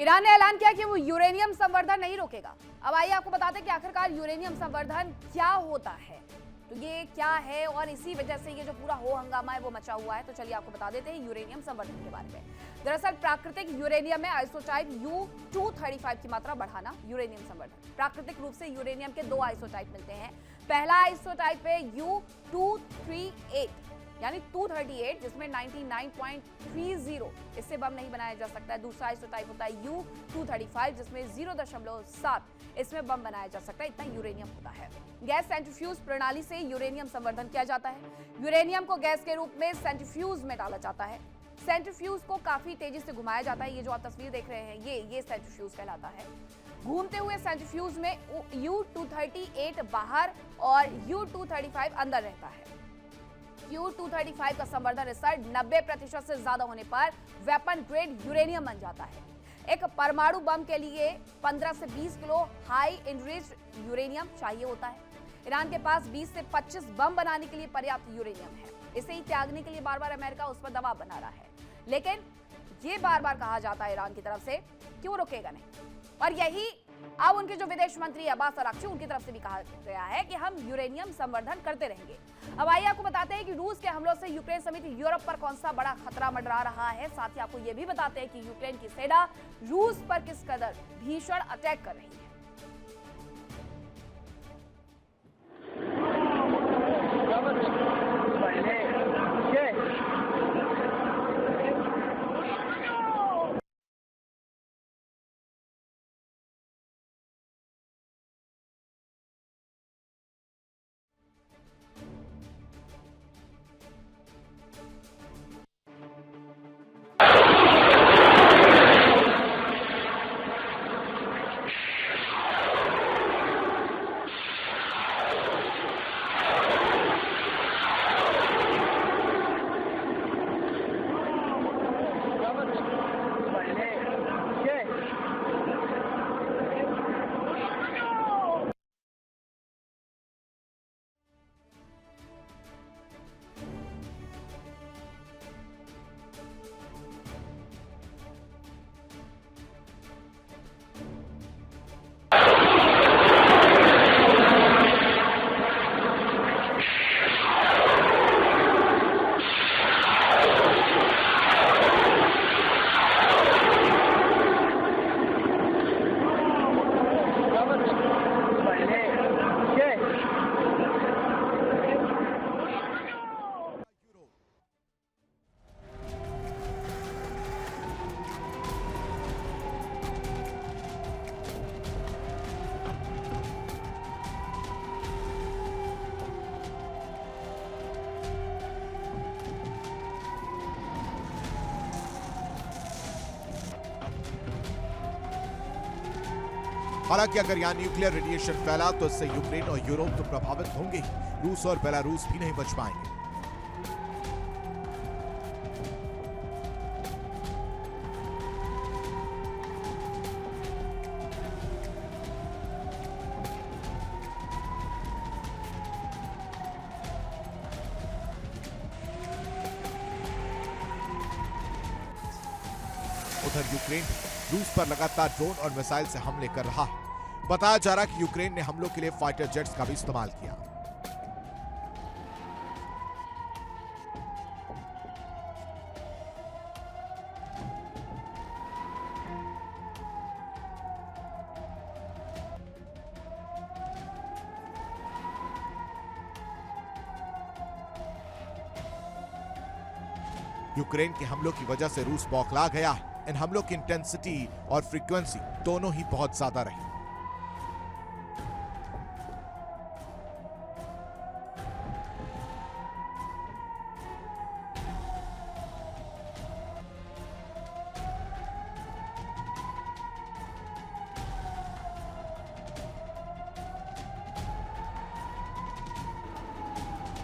Iran ने ऐलान किया कि वो यूरेनियम संवर्धन नहीं रोकेगा। अब आइए आपको बताते हैं कि आखिरकार यूरेनियम संवर्धन क्या होता है, तो ये क्या है और इसी वजह से ये जो पूरा हो हंगामा है वो मचा हुआ है। तो चलिए आपको बता देते हैं यूरेनियम संवर्धन के बारे में। दरअसल प्राकृतिक यूरेनियम में आइसोटाइप U-235 की मात्रा बढ़ाना यूरेनियम संवर्धन। प्राकृतिक रूप से यूरेनियम के 2 आइसोटाइप मिलते हैं। पहला आइसोटाइप है U-238 यानी 238, जिसमें 99.30 इससे बम नहीं बनाया जा सकता है। दूसरा आइसोटाइप होता है U-235 जिसमें 0.7 इसमें बम बनाया जा सकता है। इतना यूरेनियम होता है। गैस सेंट्रीफ्यूज प्रणाली से यूरेनियम संवर्धन किया जाता है। यूरेनियम को गैस के रूप में सेंट्रीफ्यूज में डाला जाता है। सेंट्रीफ्यूज को काफी तेजी से घुमाया जाता है। ये जो आप तस्वीर देख रहे हैं ये सेंट्रीफ्यूज कहलाता है। घूमते हुए सेंट्रीफ्यूज में U-238 बाहर और U-235 अंदर रहता है। U-235 का संवर्धन स्तर 90% से ज्यादा होने पर वेपन ग्रेड यूरेनियम बन जाता है। एक परमाणु बम के लिए 15 से 20 किलो हाई एनरिच्ड यूरेनियम चाहिए होता है। ईरान के पास 20 से 25 बम बनाने के लिए पर्याप्त यूरेनियम है। इसे ही त्यागने के लिए बार बार अमेरिका उस पर दबाव बना रहा है, लेकिन ये बार बार कहा जाता है ईरान की तरफ से कि वो रुकेगा नहीं। और यही अब उनके जो विदेश मंत्री अब्बास अराक्ची, उनकी तरफ से भी कहा गया है कि हम यूरेनियम संवर्धन करते रहेंगे। अब आइए आपको बताते हैं कि रूस के हमलों से यूक्रेन समेत यूरोप पर कौन सा बड़ा खतरा मंडरा रहा है। साथ ही आपको यह भी बताते हैं कि यूक्रेन की सेना रूस पर किस कदर भीषण अटैक कर रही है। हालांकि अगर यहाँ न्यूक्लियर रेडिएशन फैला तो इससे यूक्रेन और यूरोप तो प्रभावित होंगे ही, रूस और बेलारूस भी नहीं बच पाएंगे। उधर यूक्रेन रूस पर लगातार ड्रोन और मिसाइल से हमले कर रहा है। बताया जा रहा कि यूक्रेन ने हमलों के लिए फाइटर जेट्स का भी इस्तेमाल किया। यूक्रेन के हमलों की वजह से रूस बौखला गया है। इन हमलों की इंटेंसिटी और फ्रीक्वेंसी दोनों ही बहुत ज्यादा रही।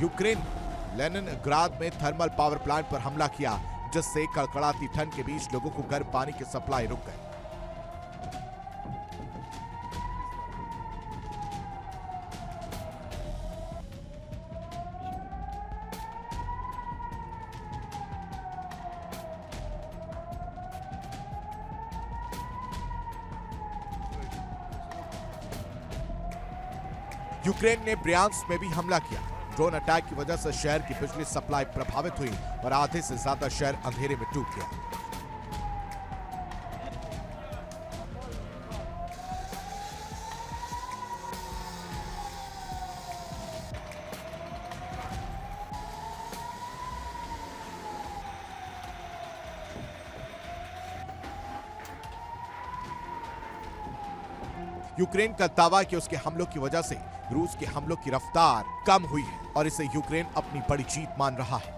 यूक्रेन लेनिनग्राद में थर्मल पावर प्लांट पर हमला किया, जिससे कड़कड़ाती ठंड के बीच लोगों को गर्म पानी की सप्लाई रुक गई। यूक्रेन ने ब्रियांस्क में भी हमला किया। ड्रोन अटैक की वजह से शहर की बिजली सप्लाई प्रभावित हुई और आधे से ज्यादा शहर अंधेरे में डूब गया। यूक्रेन का दावा है कि उसके हमलों की वजह से रूस के हमलों की रफ्तार कम हुई है और इसे यूक्रेन अपनी बड़ी जीत मान रहा है।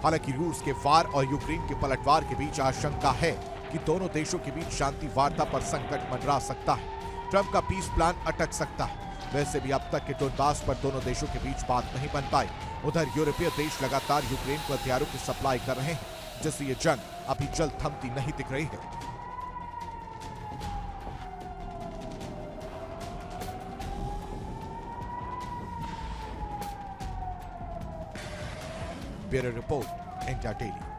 हालांकि रूस के वार और यूक्रेन के पलटवार के बीच आशंका है कि दोनों देशों के बीच शांति वार्ता पर संकट मंडरा सकता है। ट्रंप का पीस प्लान अटक सकता है। वैसे भी अब तक के डोनबास पर दोनों देशों के बीच बात नहीं बन पाई। उधर यूरोपीय देश लगातार यूक्रेन को हथियारों की सप्लाई कर रहे हैं, जिससे ये जंग अभी जल्द थमती नहीं दिख रही है। Bureau report, India daily.